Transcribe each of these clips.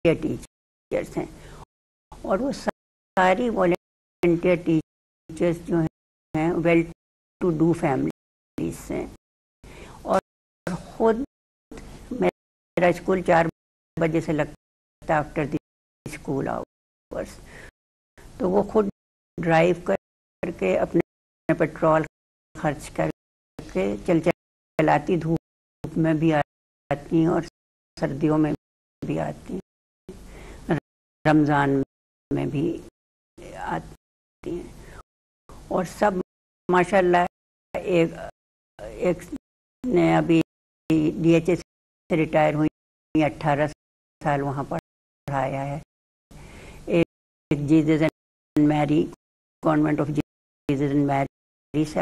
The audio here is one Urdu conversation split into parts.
ٹیچرس ہیں، اور وہ ساری والنٹیئر ٹیچرس جو ہیں ویل ٹو ڈو فیملیز ہیں، اور خود میرا اسکول 4 بجے سے لگتا ہے آفٹر دی اسکول آورس، تو وہ خود ڈرائیو کر کے اپنے پیٹرول خرچ کر کے چلاتی دھوپ میں بھی آتی ہیں اور سردیوں میں بھی آتی ہیں، رمضان میں بھی آتی ہیں، اور سب ماشاء اللہ ایک نے ابھی ڈی ایچ ایس سے ریٹائر ہوئی، 18 سال وہاں پڑھایا ہے، ایک جیزس اینڈ میری کانوینٹ آف جیزس اینڈ میری سے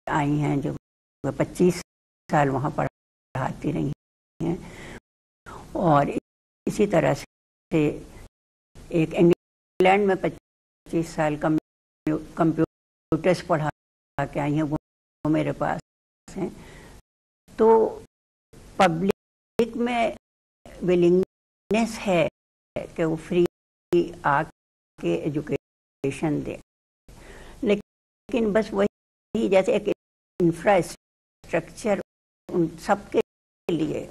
آئی ہیں جو 25 سال وہاں پڑھاتی رہی ہیں، اور اسی طرح سے ایک انگلینڈ میں 25 سال کمپیوٹرز پڑھا کے آئی ہیں، وہ میرے پاس ہیں۔ تو پبلک میں ولنگنیس ہے کہ وہ فری آ کے ایجوکیشن دے، لیکن بس وہی جیسے ایک انفراسٹرکچر ان سب کے لیے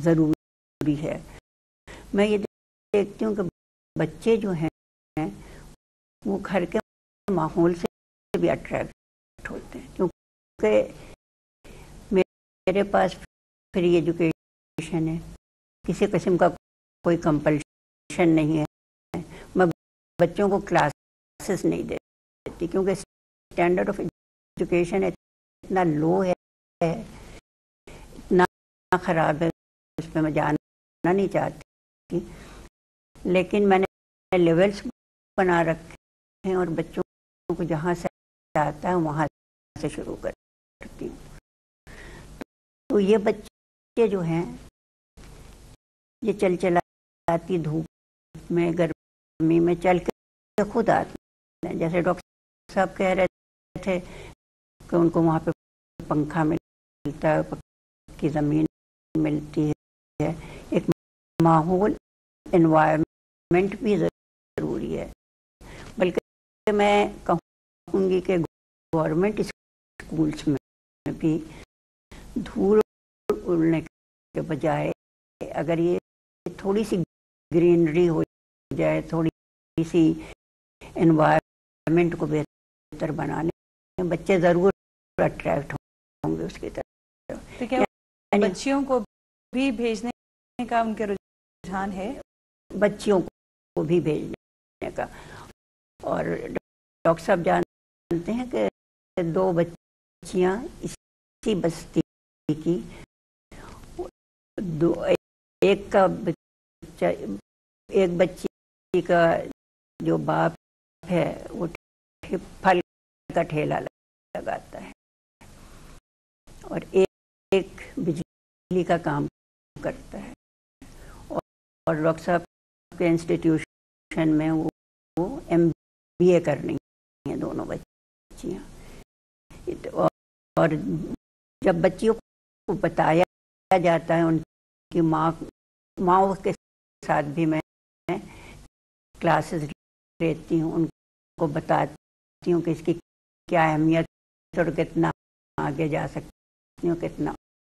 ضروری ہے۔ میں یہ دیکھتی ہوں کہ بچے جو ہیں وہ گھر کے ماحول سے بھی اٹریکٹ ہوتے ہیں، کیونکہ میرے پاس فری ایجوکیشن ہے، کسی قسم کا کوئی کمپلشن نہیں ہے، میں بچوں کو کلاسز نہیں دیتی کیونکہ اسٹینڈرڈ آف ایجوکیشن اتنا لو ہے، اتنا خراب ہے، اس پہ میں جاننا نہیں چاہتی، لیکن میں نے لیولس بنا رکھے ہیں اور بچوں کو جہاں سے آتا ہے وہاں سے شروع کرتی ہوں۔ تو یہ بچے جو ہیں یہ چلاتی دھوپ میں گرمی میں چل کے خود آتے ہیں، جیسے ڈاکٹر صاحب کہہ رہے تھے کہ ان کو وہاں پہ پنکھا ملتا ہے، پکی زمین ملتی ہے، ایک ماحول انوائرمنٹ بھی ضروری ہے، بلکہ میں کہوں گی کہ گورنمنٹ اسکولس میں بھی دھول اڑنے کے بجائے اگر یہ تھوڑی سی گرینری ہو جائے، تھوڑی سی انوائرمنٹ کو بہتر بنانے، بچے ضرور اٹریکٹ ہوں گے اس کی طرف۔ تو کیا بچیوں کو بھی بھیجنے کا ان کے رجحان ہے؟ بچیوں کو بھی بھیجنے کا، اور ڈاکٹر صاحب جانتے ہیں کہ 2 بچیاں اسی بستی کی، ایک بچی کا جو باپ ہے وہ پھل کا ٹھیلا لگاتا ہے، اور ایک بجلی کا کام کرتا ہے، اور ڈاکٹر صاحب کے انسٹیٹیوشن میں وہ MBA کر رہی ہیں دونوں بچیاں، اور جب بچیوں کو بتایا جاتا ہے، ان کی ماں کے ساتھ بھی میں کلاسز لیتی ہوں، ان کو بتاتی ہوں کہ اس کی کیا اہمیت اور کتنا آگے جا سکتی ہوں، کتنا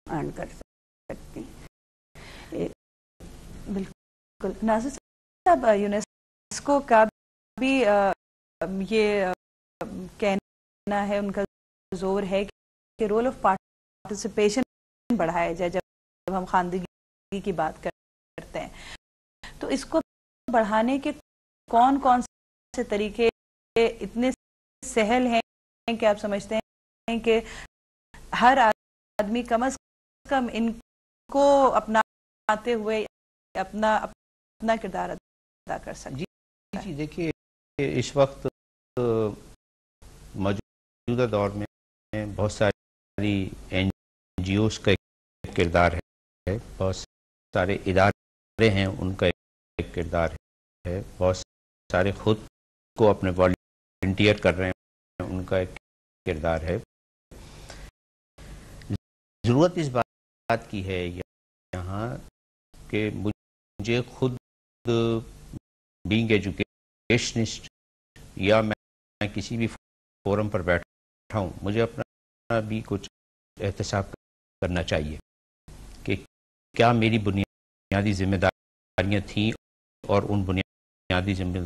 ارن کر سکتی ہیں۔ بالکل ناصر صاحب، یونیسکو کا بھی یہ کہنا ہے، ان کا زور ہے کہ رول آف پارٹیسپیشن بڑھایا جائے جب ہم خواندگی کی بات کرتے ہیں، تو اس کو بڑھانے کے کون کون سے طریقے اتنے سہل ہیں کہ آپ سمجھتے ہیں کہ ہر آدمی کم از کم ان کو اپناتے ہوئے اپنا کردار ادا کر سکتا ہے؟ جی دیکھیے، اس وقت موجودہ دور میں بہت ساری NGOs کا ایک کردار ہے، بہت سارے ادارے ہیں ان کا ایک کردار ہے، بہت سارے خود کو اپنے والنٹیئر کر رہے ہیں ان کا ایک کردار ہے۔ ضرورت اس بات کی ہے یہاں کہ مجھے خود بینگ ایجوکیشنسٹ یا میں کسی بھی فورم پر بیٹھا ہوں، مجھے اپنا بھی کچھ احتساب کرنا چاہیے کہ کیا میری بنیادی ذمہ داریاں تھیں اور ان بنیادی ذمہ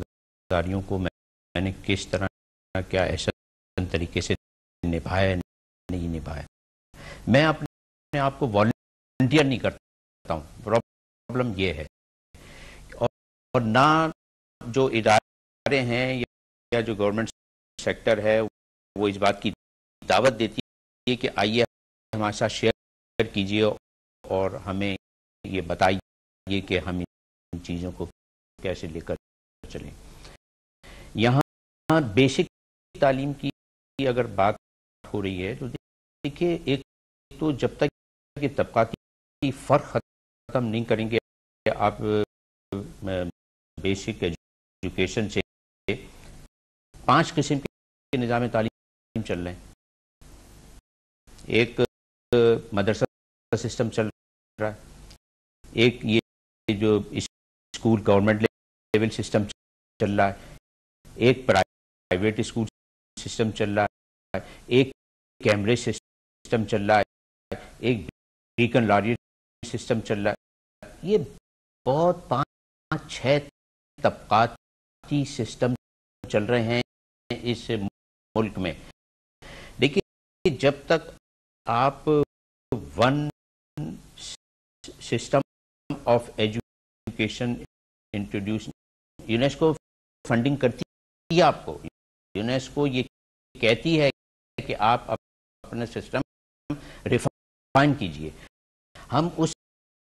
داریوں کو میں نے کس طرح کیا احسن طریقے سے نبھایا نہیں نبھایا. میں اپنے آپ کو والنٹیئر نہیں کرتا ہوں، پرابلم یہ ہے. اور نہ جو ادارے ہیں یا جو گورنمنٹ سیکٹر ہے وہ اس بات کی دعوت دیتی ہے کہ آئیے ہمارے ساتھ شیئر کیجیے اور ہمیں یہ بتائیے کہ ہم ان چیزوں کو کیسے لے کر چلیں. یہاں بیسک تعلیم کی اگر بات ہو رہی ہے تو دیکھیے، ایک تو جب تک یہ طبقاتی فرق ختم نہیں کریں گے آپ بیسک ایجوکیشن سے 5 قسم کے نظام تعلیم چل رہے ہیں. ایک مدرسہ سسٹم چل رہا ہے، ایک یہ جو اسکول گورنمنٹ لیول سسٹم چل رہا ہے، ایک پرائیویٹ اسکول سسٹم چل رہا ہے، ایک کیمبرج سسٹم چل رہا ہے، ایک بیکن لاریٹ سسٹم چل رہا ہے. یہ بہت 5-6 طبقاتی سسٹم چل رہے ہیں اس ملک میں. دیکھیے، جب تک آپ one system of education introduce, UNESCO funding کرتی ہے آپ کو، یونیسکو یہ کہتی ہے کہ آپ اپنا سسٹم ریفائن کیجئے. ہم اس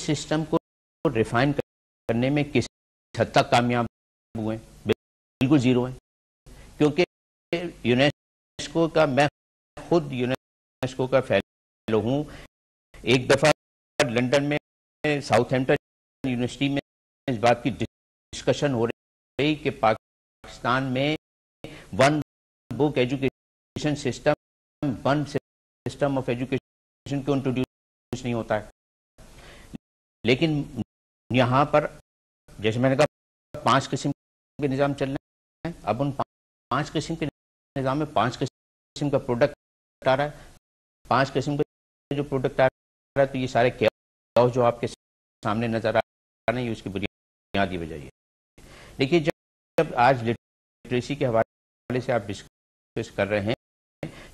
سسٹم کو ریفائن کرنے میں کس حد تک کامیاب ہوئے؟ بالکل زیرو ہیں. کیونکہ یونیسکو کا، میں خود یونیسکو کا فیلو ہوں. ایک دفعہ لنڈن میں ساؤتھ ہیمپٹن یونیورسٹی میں اس بات کی ڈسکشن ہو رہی کہ پاکستان میں one book education system, one system of education کو انٹروڈیوس نہیں ہوتا ہے. لیکن یہاں پر جیسے میں نے کہا 5 قسم کے نظام چل رہے ہیں. اب ان 5 قسم کے نظام میں 5 قسم کا پروڈکٹ آ رہا ہے. 5 قسم کا جو پروڈکٹ آ رہا ہے تو یہ سارے کیاؤس جو آپ کے سامنے نظر آ رہے ہیں، یہ اس کی بنیادی وجہ یہ. دیکھیے، جب آج لٹریسی کے حوالے سے آپ ڈسکس کر رہے ہیں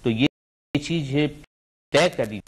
تو یہ چیز طے کر دی